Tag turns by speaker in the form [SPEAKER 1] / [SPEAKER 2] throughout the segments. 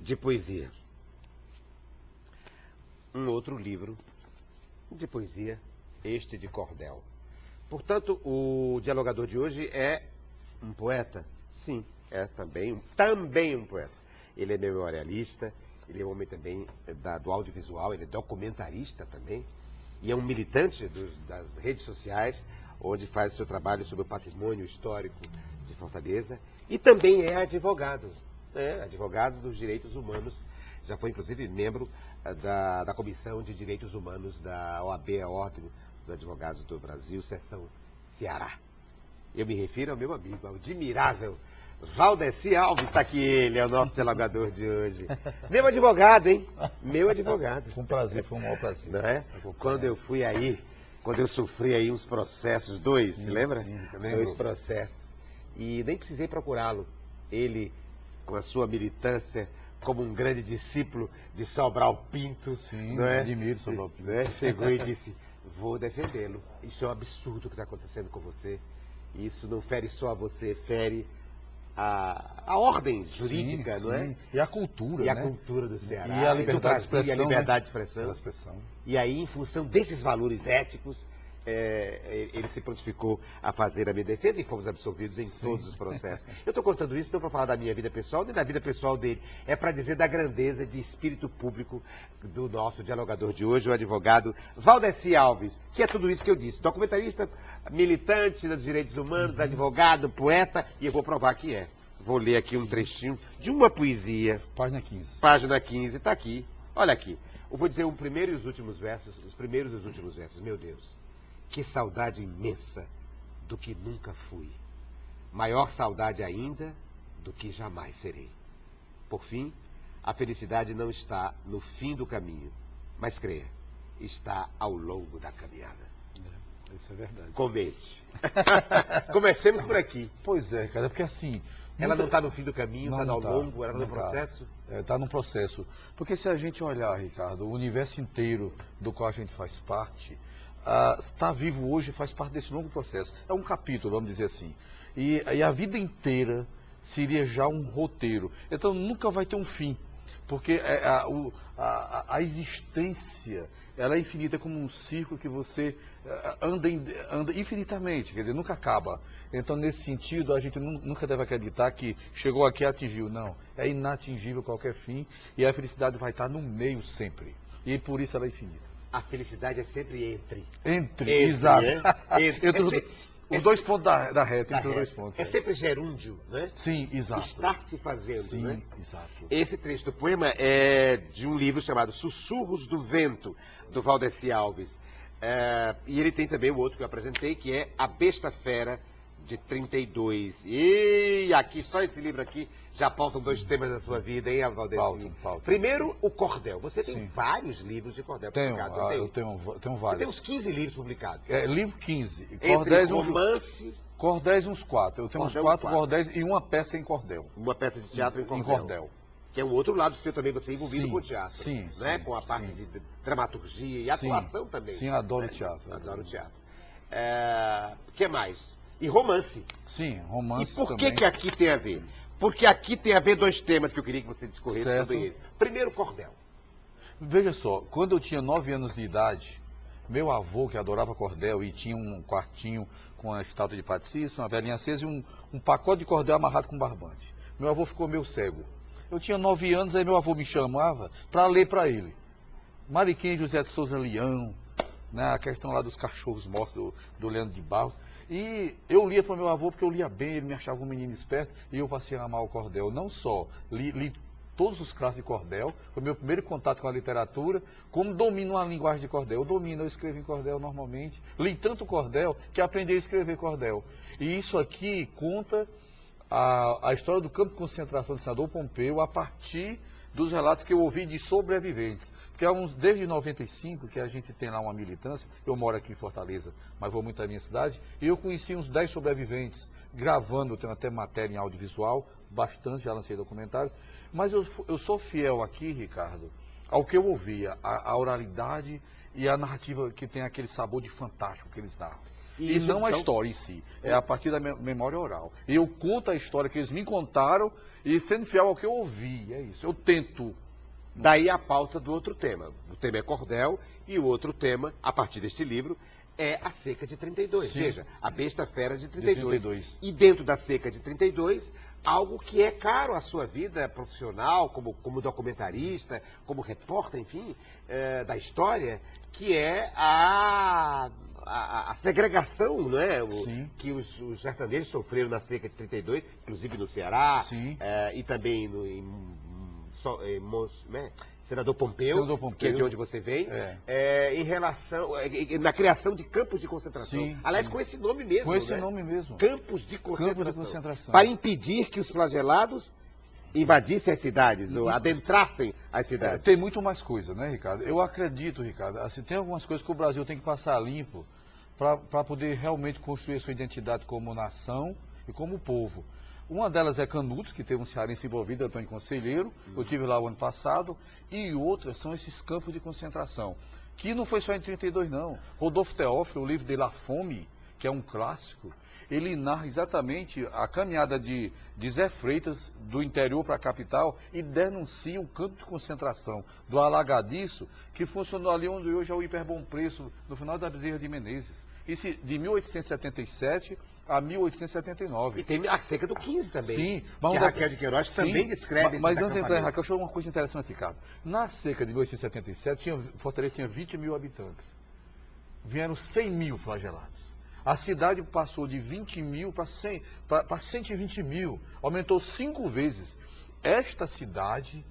[SPEAKER 1] de poesia. Um outro livro de poesia, este de cordel. Portanto, o dialogador de hoje é um poeta? Sim, é também um poeta. Ele é memorialista, ele é um homem também do audiovisual, ele é documentarista também, e é um militante das redes sociais, onde faz seu trabalho sobre o patrimônio histórico de Fortaleza, e também é advogado, advogado dos direitos humanos, já foi inclusive membro da Comissão de Direitos Humanos da OAB, a Ordem dos Advogados do Brasil, seção Ceará. Eu me refiro ao meu amigo, ao admirável Valdeci Alves, está aqui ele, é o nosso dialogador de hoje. Meu advogado, hein? Meu advogado.
[SPEAKER 2] Foi um prazer, foi um maior prazer.
[SPEAKER 1] Não é? Quando eu fui aí, quando eu sofri aí uns processos, dois,
[SPEAKER 2] sim,
[SPEAKER 1] se lembra?
[SPEAKER 2] Sim,
[SPEAKER 1] dois processos. E nem precisei procurá-lo. Ele, com a sua militância, como um grande discípulo de Sobral Pinto.
[SPEAKER 2] Sim,
[SPEAKER 1] não é?
[SPEAKER 2] admiro Sobral Pinto.
[SPEAKER 1] Chegou e disse, vou defendê-lo. Isso é um absurdo o que está acontecendo com você. Isso não fere só a você, fere a ordem jurídica,
[SPEAKER 2] sim,
[SPEAKER 1] não é?
[SPEAKER 2] Sim. E a cultura,
[SPEAKER 1] E a
[SPEAKER 2] né?
[SPEAKER 1] cultura do Ceará.
[SPEAKER 2] E a liberdade de expressão.
[SPEAKER 1] E a liberdade de
[SPEAKER 2] né?
[SPEAKER 1] expressão. E aí, em função desses valores éticos, ele se prontificou a fazer a minha defesa e fomos absolvidos em todos os processos. Eu estou contando isso não para falar da minha vida pessoal, nem da vida pessoal dele. É para dizer da grandeza de espírito público do nosso dialogador de hoje, o advogado Valdeci Alves, que é tudo isso que eu disse. Documentarista, militante dos direitos humanos, advogado, poeta, e eu vou provar que é. Vou ler aqui um trechinho de uma poesia.
[SPEAKER 2] Página 15.
[SPEAKER 1] Página 15, está aqui. Olha aqui. Eu vou dizer o primeiro e os últimos versos, os primeiros e os últimos versos. Meu Deus. Que saudade imensa do que nunca fui. Maior saudade ainda do que jamais serei. Por fim, a felicidade não está no fim do caminho, mas creia, está ao longo da caminhada.
[SPEAKER 2] Isso é verdade.
[SPEAKER 1] Comente. Comecemos por aqui.
[SPEAKER 2] Pois é, cara, porque assim...
[SPEAKER 1] Ela não está no fim do caminho, está ao
[SPEAKER 2] tá,
[SPEAKER 1] longo, ela está no processo?
[SPEAKER 2] Está no processo. Porque se a gente olhar, Ricardo, o universo inteiro do qual a gente faz parte... estar vivo hoje faz parte desse longo processo. É um capítulo, vamos dizer assim. E a vida inteira seria já um roteiro. Então nunca vai ter um fim. Porque a existência, ela é infinita, é como um círculo que você anda infinitamente, quer dizer, nunca acaba. Então, nesse sentido, a gente nunca deve acreditar que chegou aqui e atingiu. Não, é inatingível qualquer fim e a felicidade vai estar no meio sempre. E por isso ela é infinita.
[SPEAKER 1] A felicidade é sempre entre,
[SPEAKER 2] exato.
[SPEAKER 1] Entre
[SPEAKER 2] os dois pontos da reta, entre os dois pontos.
[SPEAKER 1] É sempre gerúndio, né?
[SPEAKER 2] Sim, exato.
[SPEAKER 1] Está se fazendo,
[SPEAKER 2] sim,
[SPEAKER 1] né?
[SPEAKER 2] Exato.
[SPEAKER 1] Esse trecho do poema é de um livro chamado Sussurros do Vento, do Valdeci Alves. E ele tem também o outro que eu apresentei, que é A Besta Fera, de 32. E aqui, só esse livro aqui, já pautam dois temas da sua vida, hein, Valdeci?
[SPEAKER 2] Pautam.
[SPEAKER 1] Primeiro, o cordel. Você tem vários livros de cordel publicados.
[SPEAKER 2] Eu tenho vários.
[SPEAKER 1] Você tem uns 15 livros publicados.
[SPEAKER 2] Livro 15.
[SPEAKER 1] Cordéis, romance...
[SPEAKER 2] Cordéis uns 4. Eu tenho uns 4 cordéis e uma peça em cordel.
[SPEAKER 1] Uma peça de teatro em cordel. Que é um outro lado seu também, você é envolvido com o teatro.
[SPEAKER 2] Sim,
[SPEAKER 1] né? Com a parte de dramaturgia e atuação também.
[SPEAKER 2] Sim, adoro teatro.
[SPEAKER 1] Adoro teatro. O que mais? E romance.
[SPEAKER 2] Sim, romance.
[SPEAKER 1] E por que aqui tem a ver? Porque aqui tem a ver dois temas que eu queria que você discorresse sobre eles. Primeiro, cordel.
[SPEAKER 2] Veja só, quando eu tinha 9 anos de idade, meu avô, que adorava cordel e tinha um quartinho com a estátua de Padre Cícero, uma velhinha acesa e um pacote de cordel amarrado com barbante. Meu avô ficou meio cego. Eu tinha 9 anos, aí meu avô me chamava para ler para ele. Mariquinha José de Souza Leão, né, a questão lá dos cachorros mortos do Leandro de Barros. E eu lia para o meu avô porque eu lia bem, ele me achava um menino esperto e eu passei a amar o cordel. Não só li todos os clássicos de cordel, foi meu primeiro contato com a literatura, como domino a linguagem de cordel. Eu escrevo em cordel normalmente. Li tanto cordel que aprendi a escrever cordel. E isso aqui conta a história do campo de concentração de Senador Pompeu a partir dos relatos que eu ouvi de sobreviventes. Porque desde 95 que a gente tem lá uma militância, eu moro aqui em Fortaleza, mas vou muito à minha cidade, e eu conheci uns 10 sobreviventes, gravando, eu tenho até matéria em audiovisual, bastante, já lancei documentários, mas eu sou fiel aqui, Ricardo, ao que eu ouvia, a oralidade e a narrativa que tem aquele sabor de fantástico que eles narram. E
[SPEAKER 1] Isso,
[SPEAKER 2] não a
[SPEAKER 1] então,
[SPEAKER 2] história em si. É a partir da memória oral. E eu conto a história que eles me contaram e sendo fiel ao que eu ouvi. É isso. Eu tento.
[SPEAKER 1] daí a pauta do outro tema. O tema é cordel e o outro tema, a partir deste livro, é a seca de 32.
[SPEAKER 2] Sim.
[SPEAKER 1] Veja, a besta fera de
[SPEAKER 2] De
[SPEAKER 1] 32.
[SPEAKER 2] 32.
[SPEAKER 1] E dentro da seca de 32, algo que é caro à sua vida profissional, como documentarista, como repórter, enfim, da história, que é a segregação, não é?
[SPEAKER 2] Sim.
[SPEAKER 1] Que os sertanejos sofreram na seca de 32, inclusive no Ceará,
[SPEAKER 2] Sim.
[SPEAKER 1] e também Senador Pompeu,
[SPEAKER 2] Senador Pompeu,
[SPEAKER 1] que é de onde você vem,
[SPEAKER 2] É.
[SPEAKER 1] em relação na criação de campos de concentração.
[SPEAKER 2] Sim,
[SPEAKER 1] Aliás,
[SPEAKER 2] sim.
[SPEAKER 1] com esse nome mesmo.
[SPEAKER 2] Com esse
[SPEAKER 1] né?
[SPEAKER 2] nome mesmo.
[SPEAKER 1] Campos de concentração.
[SPEAKER 2] Campo de concentração.
[SPEAKER 1] Para impedir que os flagelados invadissem as cidades, ou adentrassem as cidades.
[SPEAKER 2] Tem muito mais coisa, né, Ricardo? Eu acredito, Ricardo, assim, tem algumas coisas que o Brasil tem que passar limpo para poder realmente construir sua identidade como nação e como povo. Uma delas é Canudos, que teve um cearense envolvido, Antônio Conselheiro, eu tive lá o ano passado, e outras são esses campos de concentração, que não foi só em 32 não. Rodolfo Teófilo, o livro dele, A Fome, que é um clássico, ele narra exatamente a caminhada de Zé Freitas do interior para a capital e denuncia um campo de concentração do Alagadiço, que funcionou ali onde hoje é o Hiper Bom Preço, no final da Bezerra de Menezes. Isso de 1877 a 1879.
[SPEAKER 1] E tem a seca do 15 também.
[SPEAKER 2] Sim.
[SPEAKER 1] Que a Raquel de Queiroz também descreve.
[SPEAKER 2] Mas antes de entrar em Raquel, deixa eu falar uma coisa interessante, Ricardo. Na seca de 1877, Fortaleza tinha 20 mil habitantes. Vieram 100 mil flagelados. A cidade passou de 20 mil para 120 mil. Aumentou 5 vezes. Esta cidade,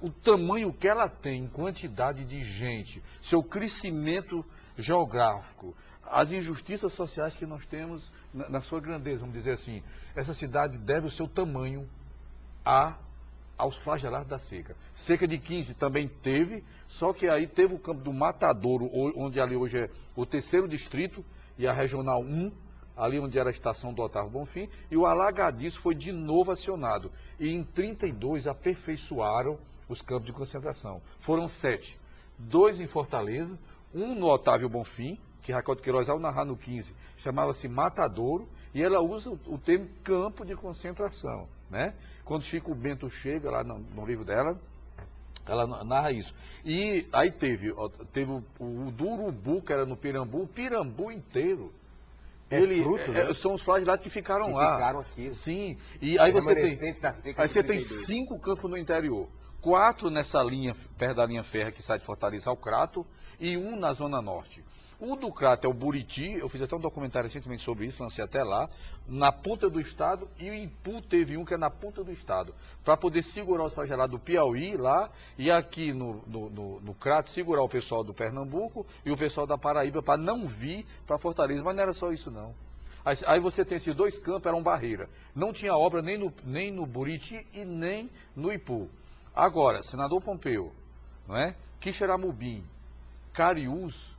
[SPEAKER 2] o tamanho que ela tem em quantidade de gente, seu crescimento geográfico, as injustiças sociais que nós temos na sua grandeza, vamos dizer assim, essa cidade deve o seu tamanho aos flagelados da seca. Seca de 15 também teve, só que aí teve o campo do Matadouro, onde ali hoje é o 3º distrito, e a Regional 1, ali onde era a estação do Otávio Bonfim, e o Alagadiço foi de novo acionado. E em 32 aperfeiçoaram os campos de concentração. Foram 7. 2 em Fortaleza, um no Otávio Bonfim, que Raquel de Queiroz, ao narrar no 15, chamava-se Matadouro, e ela usa o termo campo de concentração, né? Quando Chico Bento chega lá no livro dela, ela narra isso. E aí teve o do Urubu, que era no Pirambu, o Pirambu inteiro.
[SPEAKER 1] Fruto, né?
[SPEAKER 2] São os flagelados que ficaram lá.
[SPEAKER 1] Ficaram aqui.
[SPEAKER 2] Sim. E aí você tem
[SPEAKER 1] 5
[SPEAKER 2] 5 campos no interior. 4 nessa linha, perto da linha férrea que sai de Fortaleza ao Crato, e 1 na Zona Norte. O do Crato é o Buriti, eu fiz até um documentário recentemente sobre isso, lancei até lá, na ponta do estado, e o Ipu teve um que é na ponta do estado, para poder segurar os flagelados do Piauí lá, e aqui no Crato segurar o pessoal do Pernambuco e o pessoal da Paraíba para não vir para Fortaleza, mas não era só isso não. Aí você tem esses 2 campos, eram barreira, não tinha obra nem no Buriti e nem no Ipu. Agora, Senador Pompeu, não é? Quixeramobim, Cariús,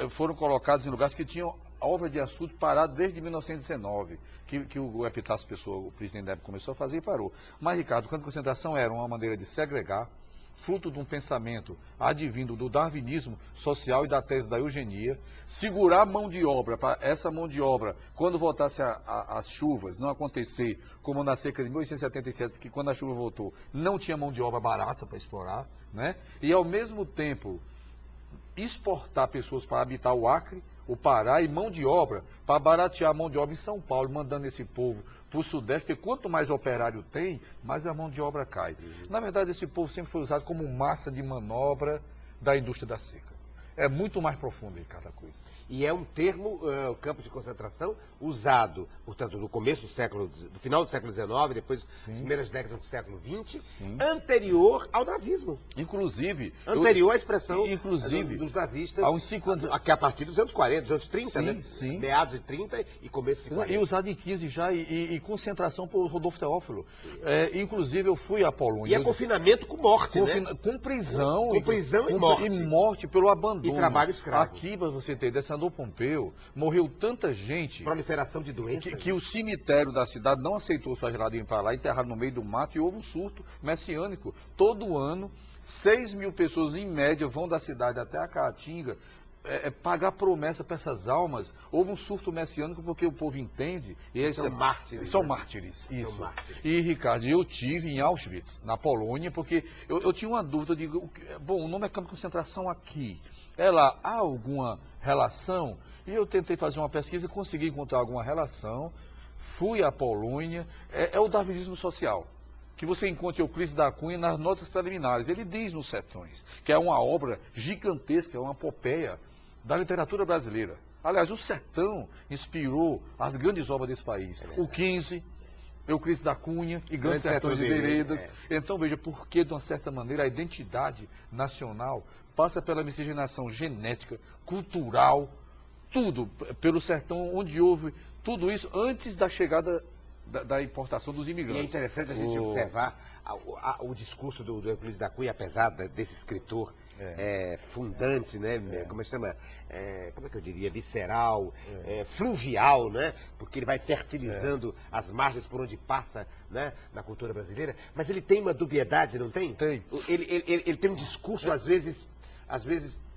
[SPEAKER 2] foram colocados em lugares que tinham obra de açude parada desde 1919, que o Epitácio Pessoa, o presidente da época, começou a fazer e parou. Mas, Ricardo, o campo de concentração era uma maneira de segregar, fruto de um pensamento advindo do darwinismo social e da tese da eugenia, segurar a mão de obra, para essa mão de obra, quando voltasse as chuvas, não acontecer como na seca de 1877, que quando a chuva voltou, não tinha mão de obra barata para explorar, né? E ao mesmo tempo exportar pessoas para habitar o Acre, o Pará e mão de obra, para baratear a mão de obra em São Paulo, mandando esse povo para o Sudeste, porque quanto mais operário tem, mais a mão de obra cai. Na verdade, esse povo sempre foi usado como massa de manobra da indústria da seca. É muito mais profundo em cada coisa.
[SPEAKER 1] E é um termo, o campo de concentração, usado, portanto, no começo do final do século XIX, depois das primeiras décadas do século XX, anterior ao nazismo.
[SPEAKER 2] Inclusive...
[SPEAKER 1] Anterior à expressão
[SPEAKER 2] dos
[SPEAKER 1] nazistas,
[SPEAKER 2] há uns 5 anos...
[SPEAKER 1] que a partir dos anos 40, dos anos 30, né?
[SPEAKER 2] Sim.
[SPEAKER 1] Meados de 30 e começo de 40.
[SPEAKER 2] E usado em 15 já, e concentração por Rodolfo Teófilo. Inclusive, eu fui a Polônia.
[SPEAKER 1] E é confinamento com morte, né?
[SPEAKER 2] Com prisão.
[SPEAKER 1] Com prisão e morte.
[SPEAKER 2] E morte pelo abandono.
[SPEAKER 1] E trabalho escravo.
[SPEAKER 2] Aqui, para você ter, Senador Pompeu, morreu tanta gente...
[SPEAKER 1] Proliferação de doenças.
[SPEAKER 2] Que o cemitério da cidade não aceitou os flagelados irem para lá, enterraram no meio do mato e houve um surto messiânico. Todo ano, 6 mil pessoas, em média, vão da cidade até a Caatinga pagar promessa para essas almas. Houve um surto messiânico porque o povo entende. E
[SPEAKER 1] são mártires.
[SPEAKER 2] São mártires, isso.
[SPEAKER 1] São mártires.
[SPEAKER 2] E, Ricardo, eu tive em Auschwitz, na Polônia, porque eu tinha uma dúvida, eu digo, bom, o nome é campo de concentração aqui. Há alguma relação? E eu tentei fazer uma pesquisa e consegui encontrar alguma relação. Fui à Polônia, é o darwinismo social, que você encontra Euclides da Cunha nas notas preliminares. Ele diz nos Sertões, que é uma obra gigantesca, é uma epopeia da literatura brasileira. Aliás, o Sertão inspirou as grandes obras desse país. O 15, Euclides da Cunha e Grandes Sertões de Veredas. Então, veja, porque, de uma certa maneira, a identidade nacional passa pela miscigenação genética, cultural, tudo pelo sertão, onde houve tudo isso antes da chegada da importação dos imigrantes.
[SPEAKER 1] E é interessante a gente observar o discurso do Euclides da Cunha, apesar desse escritor fundante, né? Como é que chama? Como é que eu diria? Visceral, fluvial, né? Porque ele vai fertilizando as margens por onde passa, né? Na cultura brasileira. Mas ele tem uma dubiedade, não tem?
[SPEAKER 2] Tem.
[SPEAKER 1] Ele tem um discurso, às vezes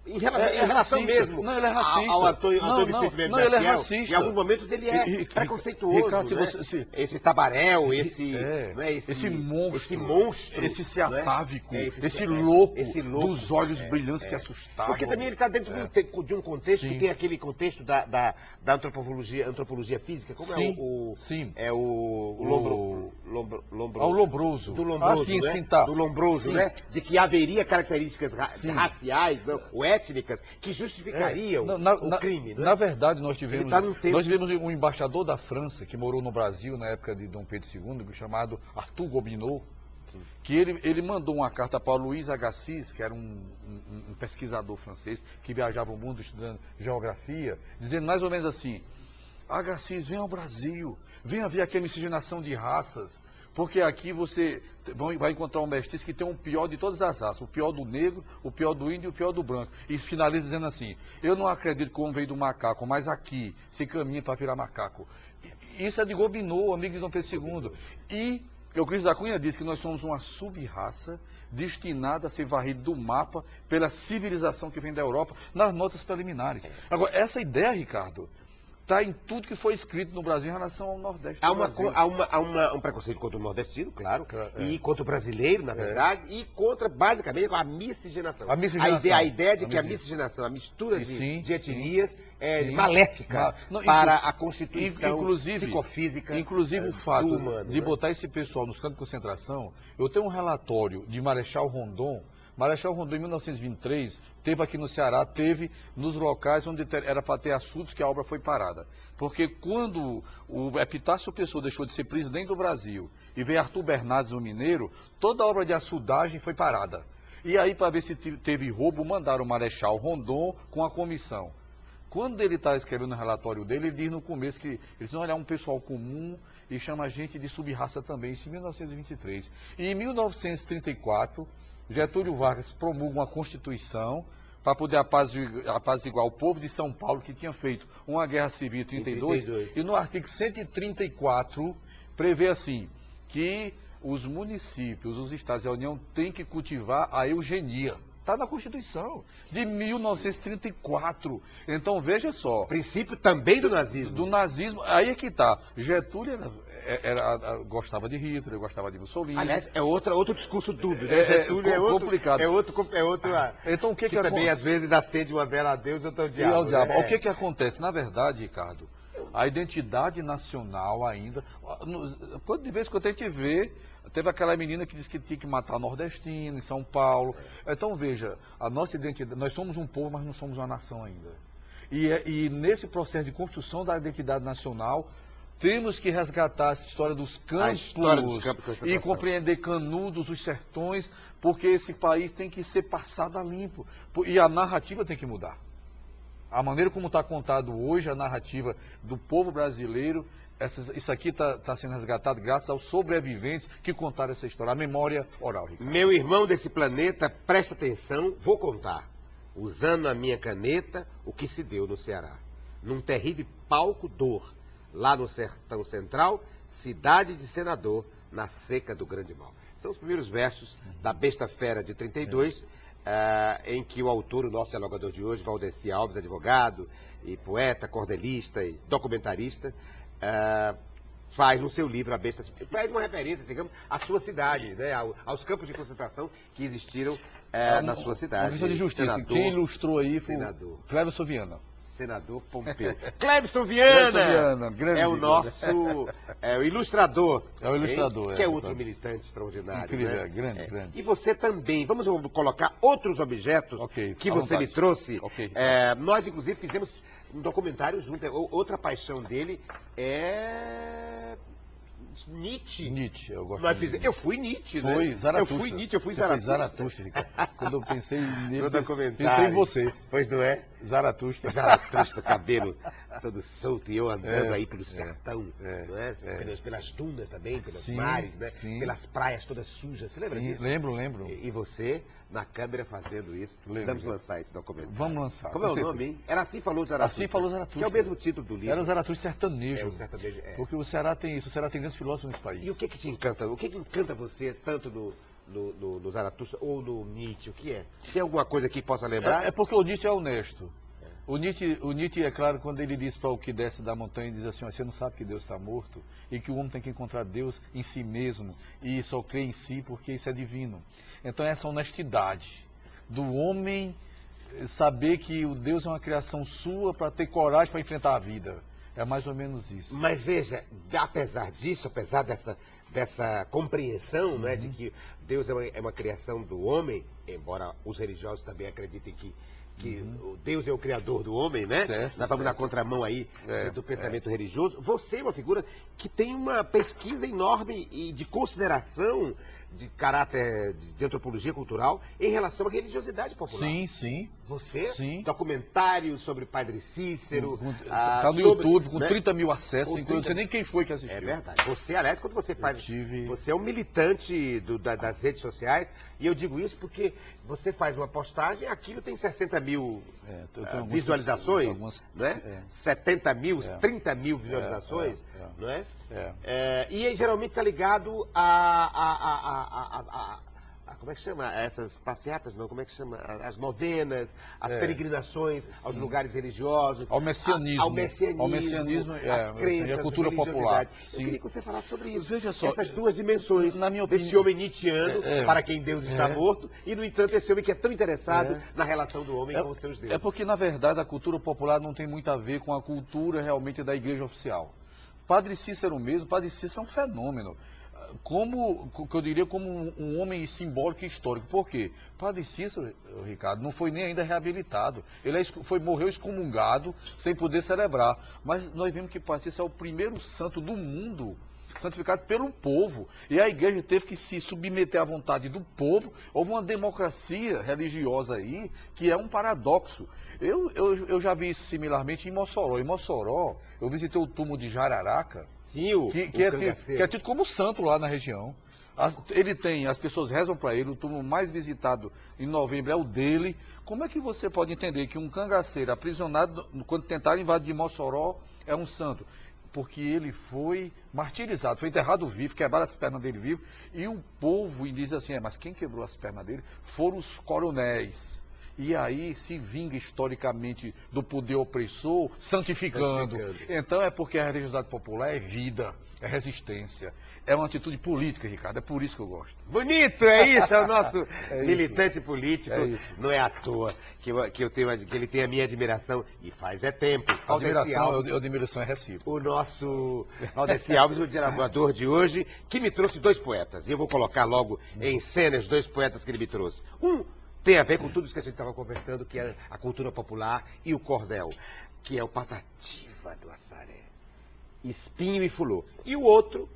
[SPEAKER 1] em relação mesmo
[SPEAKER 2] não, ele é racista.
[SPEAKER 1] ao Antônio Vicente Mendes
[SPEAKER 2] não, ele é
[SPEAKER 1] Fiel.
[SPEAKER 2] racista.
[SPEAKER 1] Em alguns momentos ele é preconceituoso.
[SPEAKER 2] Ricardo,
[SPEAKER 1] né? Esse tabaréu, esse monstro.
[SPEAKER 2] Esse seatávico, esse louco dos olhos brilhantes que assustavam.
[SPEAKER 1] Porque também ele está dentro de um contexto que tem aquele contexto da antropologia física. Como é o
[SPEAKER 2] Lombroso.
[SPEAKER 1] Do Lombroso, né?
[SPEAKER 2] Sim, tá.
[SPEAKER 1] Do Lombroso, né? De que haveria características raciais, ou étnicas, que justificariam o crime. Né?
[SPEAKER 2] Na verdade, nós tivemos um embaixador da França que morou no Brasil na época de Dom Pedro II, chamado Arthur Gobineau, que ele mandou uma carta para Louis Agassiz, que era um pesquisador francês que viajava o mundo estudando geografia, dizendo mais ou menos assim: Agassiz, vem ao Brasil, venha ver aqui a miscigenação de raças, porque aqui você vai encontrar um mestiço que tem o pior de todas as raças, o pior do negro, o pior do índio e o pior do branco. E finaliza dizendo assim: eu não acredito que o homem veio do macaco, mas aqui se caminha para virar macaco. Isso é de Gobineau, amigo de Dom Pedro II. E Euclides da Cunha diz que nós somos uma sub-raça destinada a ser varrida do mapa pela civilização que vem da Europa nas notas preliminares. Agora, essa ideia, Ricardo, está em tudo que foi escrito no Brasil em relação ao Nordeste.
[SPEAKER 1] Há um preconceito contra o nordestino, claro, e contra o brasileiro, na verdade, e contra, basicamente, a miscigenação. A ideia de que a miscigenação, a mistura de etnias, é maléfica para a constituição psicofísica.
[SPEAKER 2] Inclusive o fato
[SPEAKER 1] humano,
[SPEAKER 2] de botar esse pessoal nos campos de concentração. Eu tenho um relatório de Marechal Rondon. Marechal Rondon, em 1923, teve aqui no Ceará, teve nos locais onde era para ter assuntos que a obra foi parada. Porque quando o Epitácio Pessoa deixou de ser presidente do Brasil e veio Arthur Bernardes, o mineiro, toda a obra de açudagem foi parada. E aí, para ver se teve roubo, mandaram o Marechal Rondon com a comissão. Quando ele está escrevendo o relatório dele, ele diz no começo que eles vão olhar um pessoal comum e chama a gente de sub-raça também, isso em 1923. E em 1934... Getúlio Vargas promulga uma Constituição para poder apaziguar o povo de São Paulo, que tinha feito uma guerra civil em 32, e no artigo 134 prevê assim, que os municípios, os estados e a União têm que cultivar a eugenia. Está na Constituição de 1934. Então, veja só.
[SPEAKER 1] Princípio também do nazismo.
[SPEAKER 2] Do nazismo, aí é que está. Getúlio gostava de Hitler, gostava de Mussolini.
[SPEAKER 1] Aliás, é outro discurso dúbio, né? Getúlio é
[SPEAKER 2] complicado.
[SPEAKER 1] É outro
[SPEAKER 2] então, o que
[SPEAKER 1] também, às vezes, acende uma vela a Deus e outra ao diabo.
[SPEAKER 2] Né? O que acontece? Na verdade, Ricardo, a identidade nacional ainda... De vez em quando a gente vê, teve aquela menina que disse que tinha que matar nordestino em São Paulo. Então, veja, a nossa identidade... Nós somos um povo, mas não somos uma nação ainda. E nesse processo de construção da identidade nacional... Temos que resgatar essa história dos campos e compreender Canudos, os sertões, porque esse país tem que ser passado a limpo. E a narrativa tem que mudar. A maneira como está contado hoje, a narrativa do povo brasileiro, isso aqui está sendo resgatado graças aos sobreviventes que contaram essa história, a memória oral. Ricardo.
[SPEAKER 1] Meu irmão desse planeta, presta atenção, vou contar, usando a minha caneta, o que se deu no Ceará. Num terrível palco dor. Lá no Sertão Central, cidade de Senador, na seca do Grande Mal. São os primeiros versos da Besta Fera de 32, em que o autor, o nosso dialogador de hoje, Valdeci Alves, advogado e poeta, cordelista e documentarista, faz no seu livro A Besta, faz uma referência, digamos, à sua cidade, né, aos campos de concentração que existiram na sua cidade.
[SPEAKER 2] Uma questão de justiça.
[SPEAKER 1] Senador,
[SPEAKER 2] quem ilustrou aí foi
[SPEAKER 1] senador.
[SPEAKER 2] o Cleverson Viana.
[SPEAKER 1] Senador Pompeu. Clebson Viana
[SPEAKER 2] grande
[SPEAKER 1] é o
[SPEAKER 2] figura.
[SPEAKER 1] nosso o ilustrador.
[SPEAKER 2] É o ilustrador,
[SPEAKER 1] que é
[SPEAKER 2] é,
[SPEAKER 1] outro
[SPEAKER 2] claro.
[SPEAKER 1] militante extraordinário.
[SPEAKER 2] Incrível,
[SPEAKER 1] né?
[SPEAKER 2] grande.
[SPEAKER 1] E você também. Vamos colocar outros objetos
[SPEAKER 2] Ok,
[SPEAKER 1] que
[SPEAKER 2] à
[SPEAKER 1] você me
[SPEAKER 2] vontade.
[SPEAKER 1] trouxe.
[SPEAKER 2] Ok.
[SPEAKER 1] Nós, inclusive, fizemos um documentário junto. Outra paixão dele é Nietzsche.
[SPEAKER 2] Nietzsche, eu gosto
[SPEAKER 1] Nós
[SPEAKER 2] muito.
[SPEAKER 1] Eu fui Nietzsche, né?
[SPEAKER 2] Foi Zaratustra.
[SPEAKER 1] Eu fui Nietzsche, eu fui
[SPEAKER 2] Você foi
[SPEAKER 1] Zaratustra.
[SPEAKER 2] Zaratustra, Ricardo. Quando eu pensei nele,
[SPEAKER 1] No
[SPEAKER 2] pensei
[SPEAKER 1] documentário.
[SPEAKER 2] em você.
[SPEAKER 1] Pois não é?
[SPEAKER 2] Zaratustra.
[SPEAKER 1] Zaratustra, cabelo todo solto, e eu andando aí pelo sertão, não é? Pelas dunas também, pelos
[SPEAKER 2] Sim,
[SPEAKER 1] mares, né?
[SPEAKER 2] sim.
[SPEAKER 1] Pelas praias todas sujas. Você lembra
[SPEAKER 2] Sim,
[SPEAKER 1] disso?
[SPEAKER 2] lembro.
[SPEAKER 1] E você, na câmera, fazendo isso. Precisamos lançar esse documentário.
[SPEAKER 2] Vamos lançar.
[SPEAKER 1] Como é o
[SPEAKER 2] Você-
[SPEAKER 1] nome, hein? Era Assim Falou Zaratustra.
[SPEAKER 2] Assim Falou Zaratustra.
[SPEAKER 1] Que é o mesmo título do livro.
[SPEAKER 2] Era o Zaratustra sertanejo.
[SPEAKER 1] É, o sertanejo, é.
[SPEAKER 2] Porque o Ceará tem isso, o Ceará tem grandes filósofos nesse país.
[SPEAKER 1] E o que te encanta? O que encanta você tanto no Zaratustra ou no Nietzsche? O que é? Tem alguma coisa aqui que possa lembrar?
[SPEAKER 2] É porque o Nietzsche é honesto. O Nietzsche, é claro, quando ele diz para o que desce da montanha, diz assim, ó, você não sabe que Deus está morto e que o homem tem que encontrar Deus em si mesmo e só crê em si porque isso é divino. Então essa honestidade do homem saber que o Deus é uma criação sua para ter coragem para enfrentar a vida. É mais ou menos isso.
[SPEAKER 1] Mas veja, apesar disso, apesar dessa compreensão, né, de que Deus é uma criação do homem, embora os religiosos também acreditem que o Deus é o criador do homem, né?
[SPEAKER 2] Certo,
[SPEAKER 1] Nós vamos na
[SPEAKER 2] certo.
[SPEAKER 1] contramão aí do pensamento religioso. Você é uma figura que tem uma pesquisa enorme e de consideração de caráter de antropologia cultural em relação à religiosidade popular.
[SPEAKER 2] Sim.
[SPEAKER 1] Você,
[SPEAKER 2] Sim.
[SPEAKER 1] documentários sobre Padre Cícero.
[SPEAKER 2] Está no
[SPEAKER 1] sobre,
[SPEAKER 2] YouTube com
[SPEAKER 1] né?
[SPEAKER 2] 30 mil acessos,
[SPEAKER 1] Com
[SPEAKER 2] inclusive, não sei
[SPEAKER 1] 30
[SPEAKER 2] nem quem foi que assistiu.
[SPEAKER 1] É verdade. Você, aliás, quando você faz.
[SPEAKER 2] tive-
[SPEAKER 1] Você é um militante das redes sociais, e eu digo isso porque você faz uma postagem, aquilo tem 60 mil
[SPEAKER 2] Eu tenho algumas
[SPEAKER 1] visualizações,
[SPEAKER 2] algumas-
[SPEAKER 1] né?
[SPEAKER 2] é.
[SPEAKER 1] 70 mil, 30 mil visualizações, não é? E geralmente está ligado a como é que chama? Essas passeatas, não, como é que chama? As novenas, as peregrinações aos lugares religiosos.
[SPEAKER 2] Ao messianismo.
[SPEAKER 1] Ao messianismo,
[SPEAKER 2] As
[SPEAKER 1] crenças,
[SPEAKER 2] e a cultura
[SPEAKER 1] religiosidade.
[SPEAKER 2] popular.
[SPEAKER 1] Eu
[SPEAKER 2] Sim.
[SPEAKER 1] queria que você falasse sobre isso.
[SPEAKER 2] Veja só,
[SPEAKER 1] essas duas dimensões
[SPEAKER 2] na minha
[SPEAKER 1] desse
[SPEAKER 2] opinião-
[SPEAKER 1] homem nietzschiano, para quem Deus está morto, e, no entanto, esse homem que é tão interessado na relação do homem com os seus deuses.
[SPEAKER 2] É porque, na verdade, a cultura popular não tem muito a ver com a cultura realmente da igreja oficial. Padre Cícero mesmo, Padre Cícero é um fenômeno. Que eu diria como um homem simbólico e histórico. Por quê? Padre Cícero, Ricardo, não foi nem ainda reabilitado. Ele morreu excomungado, sem poder celebrar. Mas nós vimos que Padre Cícero é o primeiro santo do mundo santificado pelo povo. E a igreja teve que se submeter à vontade do povo. Houve uma democracia religiosa aí, que é um paradoxo. Eu já vi isso similarmente em Mossoró. Em Mossoró, eu visitei o túmulo de Jararaca,
[SPEAKER 1] Sim,
[SPEAKER 2] que é tido como santo lá na região. As pessoas rezam para ele, o túmulo mais visitado em novembro é o dele. Como é que você pode entender que um cangaceiro aprisionado, quando tentaram invadir Mossoró, é um santo? Porque ele foi martirizado, foi enterrado vivo, quebraram as pernas dele vivo, e o povo diz assim, mas quem quebrou as pernas dele foram os coronéis. E aí se vinga historicamente do poder opressor, santificando. Então é porque a religiosidade popular é vida, é resistência, é uma atitude política, Ricardo, é por isso que eu gosto.
[SPEAKER 1] Bonito, é isso, é o nosso militante político.
[SPEAKER 2] É isso.
[SPEAKER 1] Não é à toa que ele tem a minha admiração, e faz tempo.
[SPEAKER 2] Admiração é recíproca.
[SPEAKER 1] O nosso Valdeci Alves, o dialogador de hoje, que me trouxe dois poetas. E eu vou colocar logo em cena os dois poetas que ele me trouxe. Um tem a ver com tudo isso que a gente estava conversando, que é a cultura popular e o cordel, que é o Patativa do Assaré, Espinho e Fulô. E o outro,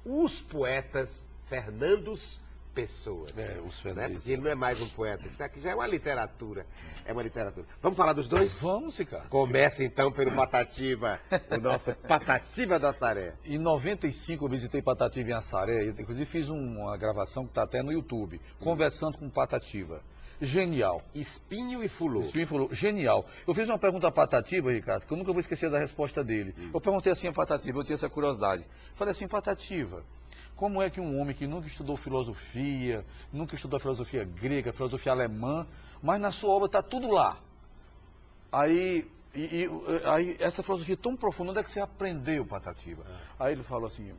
[SPEAKER 1] os poetas Fernandos Pessoas.
[SPEAKER 2] Os
[SPEAKER 1] né?
[SPEAKER 2] Fernandes.
[SPEAKER 1] Porque ele não é mais um poeta, isso aqui já é uma literatura. É uma literatura. Vamos falar dos dois?
[SPEAKER 2] Vamos, Ricardo.
[SPEAKER 1] Começa então pelo Patativa, o nosso Patativa do Assaré.
[SPEAKER 2] Em 95 eu visitei Patativa em Assaré, inclusive fiz uma gravação que está até no YouTube, conversando com Patativa. Genial.
[SPEAKER 1] Espinho e Fulô.
[SPEAKER 2] Espinho e Fulô. Genial. Eu fiz uma pergunta a Patativa, Ricardo, que eu nunca vou esquecer da resposta dele. Eu perguntei assim a Patativa, eu tinha essa curiosidade. Falei assim, Patativa, como é que um homem que nunca estudou filosofia, nunca estudou filosofia grega, filosofia alemã, mas na sua obra está tudo lá. Aí essa filosofia tão profunda, onde é que você aprendeu, Patativa? Aí ele falou assim,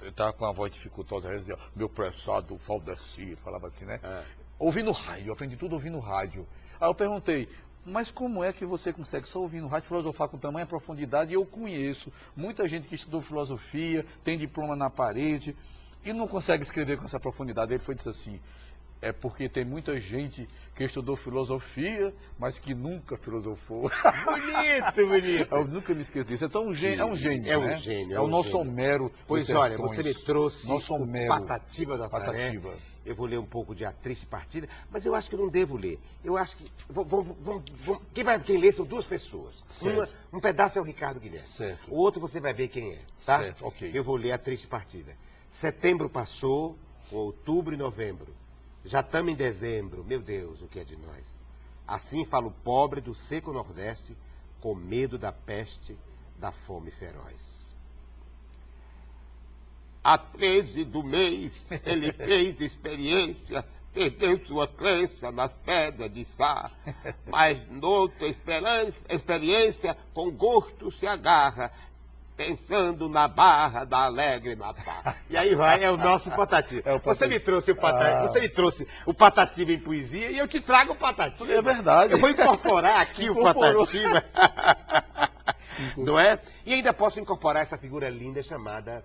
[SPEAKER 2] ele estava com a voz dificultosa, ele dizia, meu prezado Valdeci, falava assim, né? Ouvindo rádio, eu aprendi tudo ouvindo rádio. Aí eu perguntei, mas como é que você consegue só ouvindo rádio filosofar com tamanha profundidade? E eu conheço muita gente que estudou filosofia, tem diploma na parede e não consegue escrever com essa profundidade. Ele disse assim, é porque tem muita gente que estudou filosofia, mas que nunca filosofou.
[SPEAKER 1] Bonito, bonito.
[SPEAKER 2] Eu nunca me esqueço disso. Então é um gênio,
[SPEAKER 1] É um
[SPEAKER 2] né?
[SPEAKER 1] gênio.
[SPEAKER 2] É o nosso Homero.
[SPEAKER 1] Pois olha, você me trouxe
[SPEAKER 2] nosso
[SPEAKER 1] o
[SPEAKER 2] Homero.
[SPEAKER 1] Patativa da Saré. Eu vou ler um pouco de A Triste Partida, mas eu acho que eu não devo ler. Eu acho que... Quem lê são duas pessoas. Um pedaço é o Ricardo Guilherme.
[SPEAKER 2] Certo.
[SPEAKER 1] O outro você vai ver quem é, tá?
[SPEAKER 2] Certo, ok.
[SPEAKER 1] Eu vou ler A Triste Partida. Setembro passou, outubro e novembro. Já estamos em dezembro, meu Deus, o que é de nós? Assim fala o pobre do seco Nordeste, com medo da peste, da fome feroz. A 13 do mês, ele fez experiência, perdeu sua crença nas pedras de Sá, mas noutra experiência, com gosto se agarra, pensando na barra da alegre Natal. E aí vai, é o nosso Patativa. Você me trouxe o Patativa, você me trouxe o Patativa em poesia e eu te trago o Patativa.
[SPEAKER 2] É verdade.
[SPEAKER 1] Eu vou incorporar aqui o Patativa. Não é? E ainda posso incorporar essa figura linda chamada,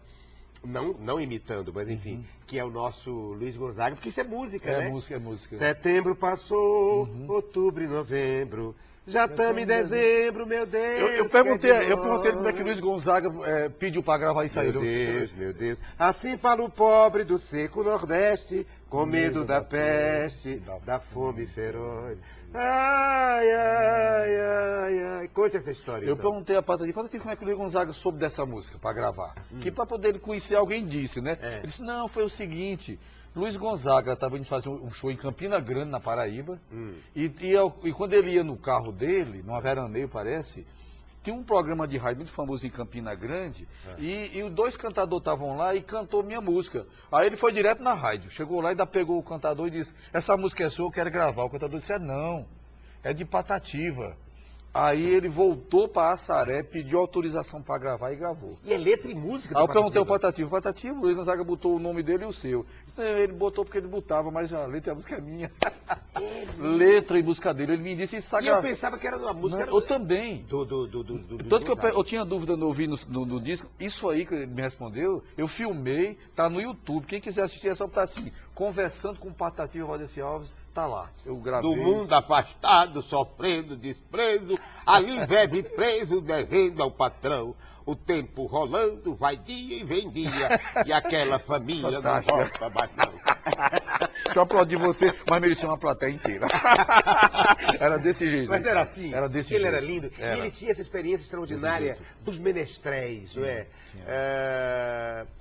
[SPEAKER 1] não imitando, mas enfim, que é o nosso Luiz Gonzaga, porque isso é música, né?
[SPEAKER 2] É música.
[SPEAKER 1] Setembro passou, outubro e novembro. Já estamos em dezembro, meu Deus.
[SPEAKER 2] Eu perguntei como é que Luiz Gonzaga pediu para gravar isso aí.
[SPEAKER 1] Meu Deus. Assim fala o pobre do seco Nordeste, com medo da peste, da fome feroz. Ai, ai, ai, ai. Conte essa história.
[SPEAKER 2] Eu perguntei a Patativa como é que o Luiz Gonzaga soube dessa música para gravar. Que para poder ele conhecer alguém disse, né? Ele disse, não, foi o seguinte... Luiz Gonzaga estava indo fazer um show em Campina Grande, na Paraíba, e quando ele ia no carro dele, numa veraneio parece, tinha um programa de rádio muito famoso em Campina Grande, e os dois cantadores estavam lá e cantou minha música. Aí ele foi direto na rádio, chegou lá e ainda pegou o cantador e disse, essa música é sua, eu quero gravar. O cantador disse, não, é de Patativa. Aí ele voltou para Assaré, pediu autorização para gravar e gravou.
[SPEAKER 1] E é letra e música do
[SPEAKER 2] Aí eu perguntei ao Patativa, o Luiz Gonzaga botou o nome dele e o seu. Ele botou porque ele botava, mas a letra e a música é minha. Letra e música dele, ele me disse isso.
[SPEAKER 1] E eu pensava que era uma música...
[SPEAKER 2] Eu também. Tanto que eu tinha dúvida no ouvir no disco, isso aí que ele me respondeu, eu filmei, tá no YouTube. Quem quiser assistir é só botar assim, conversando com o Patativa Valdeci Alves. Tá lá, eu gravei.
[SPEAKER 1] Do mundo afastado, sofrendo desprezo, ali vive preso, devendo ao patrão. O tempo rolando, vai dia e vem dia, e aquela família não volta mais não.
[SPEAKER 2] Deixa eu aplaudir você, mas merecia uma plateia inteira. Era desse jeito.
[SPEAKER 1] Mas era assim,
[SPEAKER 2] era desse
[SPEAKER 1] ele
[SPEAKER 2] jeito.
[SPEAKER 1] Era lindo, e ele tinha essa experiência extraordinária dos menestréis, não é?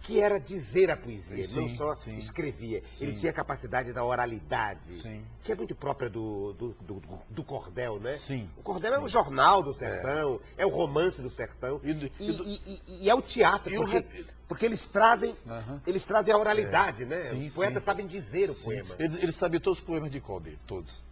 [SPEAKER 1] Que era dizer a poesia, não só escrevia. Ele tinha a capacidade da oralidade, que é muito própria do cordel, né? O cordel é o jornal do sertão, é o romance do sertão, e é o teatro, porque eles trazem a oralidade, né? Os poetas sabem dizer o poema.
[SPEAKER 2] Ele sabia todos os poemas de Kobe, todos.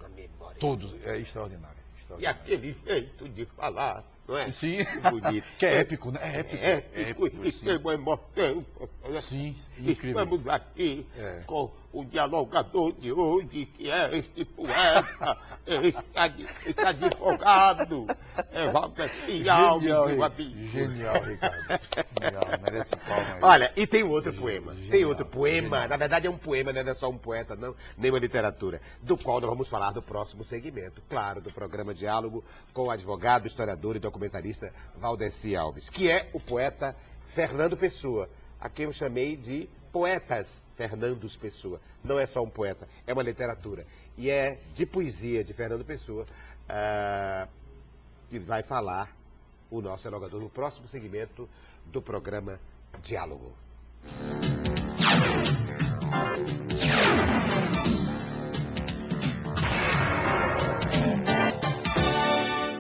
[SPEAKER 1] A memória.
[SPEAKER 2] Todos, é extraordinário.
[SPEAKER 1] E aquele jeito de falar, não é?
[SPEAKER 2] Sim.
[SPEAKER 1] Bonito.
[SPEAKER 2] Que é épico, né? É épico.
[SPEAKER 1] Extrema emoção.
[SPEAKER 2] Sim, incrível.
[SPEAKER 1] Estamos aqui com o dialogador de hoje, que é esse poeta, esse advogado, Valdeci Alves, meu amigo.
[SPEAKER 2] Genial, Ricardo. Genial, merece palma aí.
[SPEAKER 1] Olha, e tem outro poema. Tem outro poema, na verdade é um poema, não é só um poeta, não, nem uma literatura, do qual nós vamos falar no próximo segmento, claro, do programa Diálogo com o advogado, historiador e documentarista Valdeci Alves, que é o poeta Fernando Pessoa, a quem eu chamei de Poetas Fernandos Pessoa. Não é só um poeta, é uma literatura. E é de poesia de Fernando Pessoa que vai falar o nosso dialogador no próximo segmento do programa Diálogo.